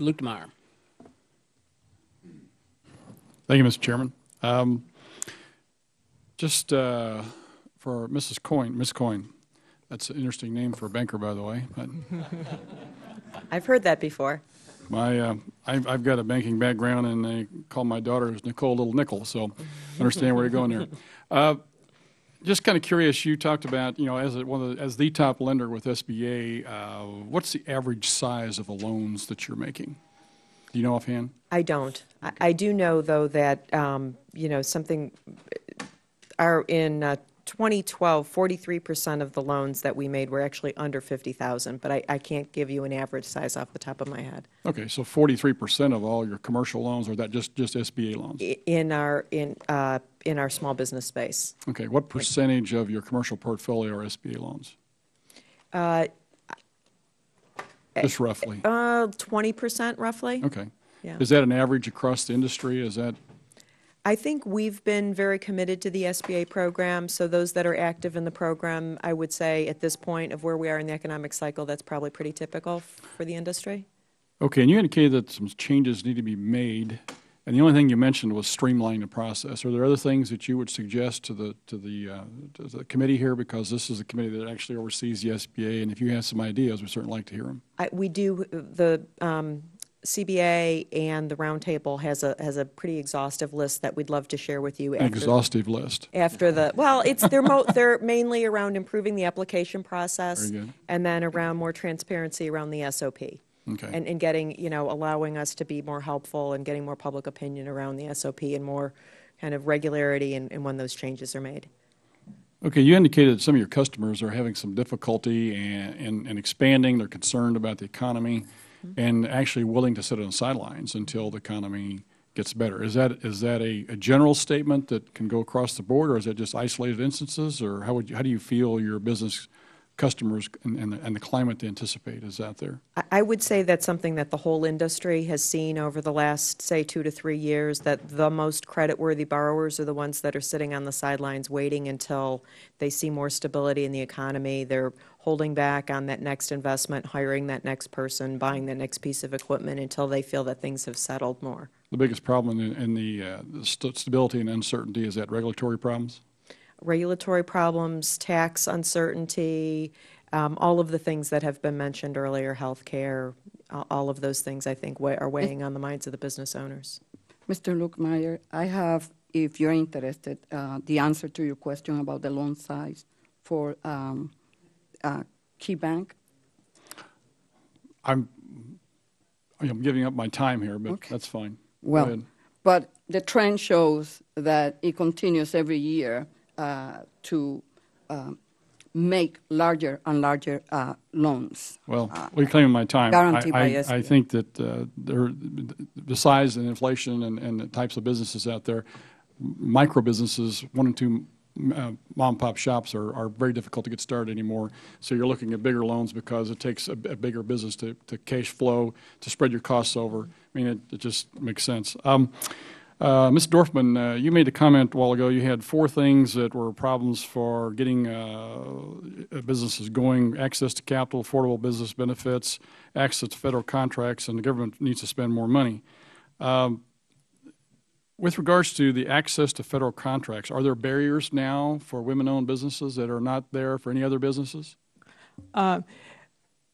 Luetkemeyer. Thank you, Mr. Chairman. Just for Mrs. Coyne, Miss Coyne, that's an interesting name for a banker, by the way. But I've heard that before. I've got a banking background, and they call my daughter Nicole Little Nickel, so I understand where you're going there. Just kind of curious, you talked about, as the top lender with SBA, what's the average size of the loans that you're making? Do you know offhand? I don't. I do know, though, that, in 2012, 43% of the loans that we made were actually under $50,000, but I can't give you an average size off the top of my head. Okay, so 43% of all your commercial loans, or that just SBA loans? In our small business space. Okay, what percentage of your commercial portfolio are SBA loans? Just roughly. 20% roughly. Okay. Yeah. Is that an average across the industry? Is that? I think we've been very committed to the SBA program, so those that are active in the program, I would say at this point of where we are in the economic cycle, that's probably pretty typical for the industry. Okay, and you indicated that some changes need to be made, and the only thing you mentioned was streamline the process. Are there other things that you would suggest to the committee here, because this is a committee that actually oversees the SBA, and if you have some ideas, we'd certainly like to hear them. We do. The CBA and the roundtable has a pretty exhaustive list that we'd love to share with you. An exhaustive list. After they're mainly around improving the application process, and then around more transparency around the SOP. Okay. And getting, allowing us to be more helpful and getting more public opinion around the SOP and more kind of regularity in when those changes are made. Okay, you indicated that some of your customers are having some difficulty in expanding. They're concerned about the economy and actually willing to sit on the sidelines until the economy gets better. Is that a general statement that can go across the board, or is that just isolated instances, or how do you feel your business customers and the climate they anticipate is out there? I would say that's something that the whole industry has seen over the last, say, 2 to 3 years, that the most creditworthy borrowers are the ones that are sitting on the sidelines waiting until they see more stability in the economy. They're holding back on that next investment, hiring that next person, buying that next piece of equipment until they feel that things have settled more. The biggest problem in the stability and uncertainty is that regulatory problems? Regulatory problems, tax uncertainty, all of the things that have been mentioned earlier, health care, all of those things I think are weighing on the minds of the business owners. Mr. Luetkemeyer, I have, if you're interested, the answer to your question about the loan size for Key Bank. I'm giving up my time here, but okay. That's fine. Well, but the trend shows that it continues every year to make larger and larger loans. Well, reclaiming my time, I think that the size and inflation and the types of businesses out there, micro businesses, 1 and 2 mom-and-pop shops are very difficult to get started anymore. So you're looking at bigger loans because it takes a bigger business to cash flow, to spread your costs over. I mean, it just makes sense. Ms. Dorfman, you made a comment a while ago. You had 4 things that were problems for getting businesses going: access to capital, affordable business benefits, access to federal contracts, and the government needs to spend more money. With regards to the access to federal contracts, are there barriers now for women-owned businesses that are not there for any other businesses?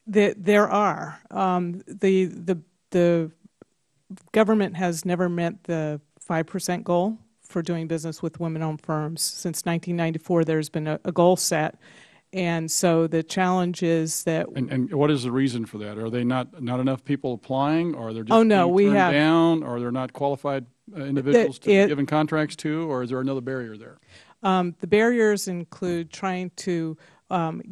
There are. The government has never met the 5% goal for doing business with women-owned firms. Since 1994, there's been a goal set. And so the challenge is that... And what is the reason for that? Are they not enough people applying, or they're just being turned down, or they're not qualified individuals to be given contracts to, or is there another barrier there? The barriers include trying to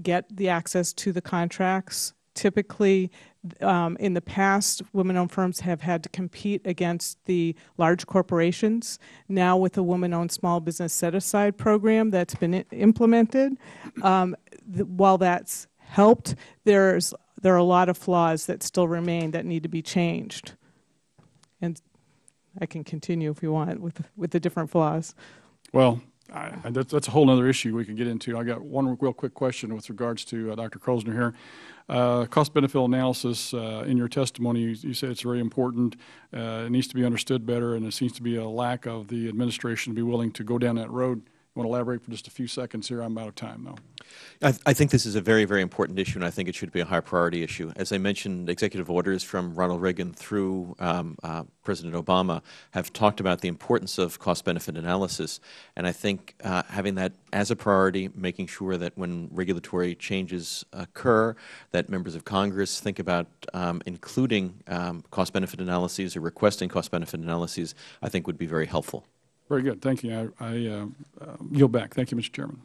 get the access to the contracts. Typically, in the past, women-owned firms have had to compete against the large corporations. Now, with the women-owned small business set-aside program that's been implemented, while that's helped, there are a lot of flaws that still remain that need to be changed. And I can continue if you want with the different flaws. Well, that's a whole other issue we could get into. I got one real quick question with regards to Dr. Krosner here. Cost-benefit analysis, in your testimony, you say it's very important. It needs to be understood better, and there seems to be a lack of the administration to be willing to go down that road. You want to elaborate for just a few seconds here? I'm out of time, though. I think this is a very, very important issue, and I think it should be a high priority issue. As I mentioned, executive orders from Ronald Reagan through President Obama have talked about the importance of cost-benefit analysis, and I think having that as a priority, making sure that when regulatory changes occur, that members of Congress think about including cost-benefit analyses or requesting cost-benefit analyses, I think would be very helpful. Very good. Thank you. I yield back. Thank you, Mr. Chairman.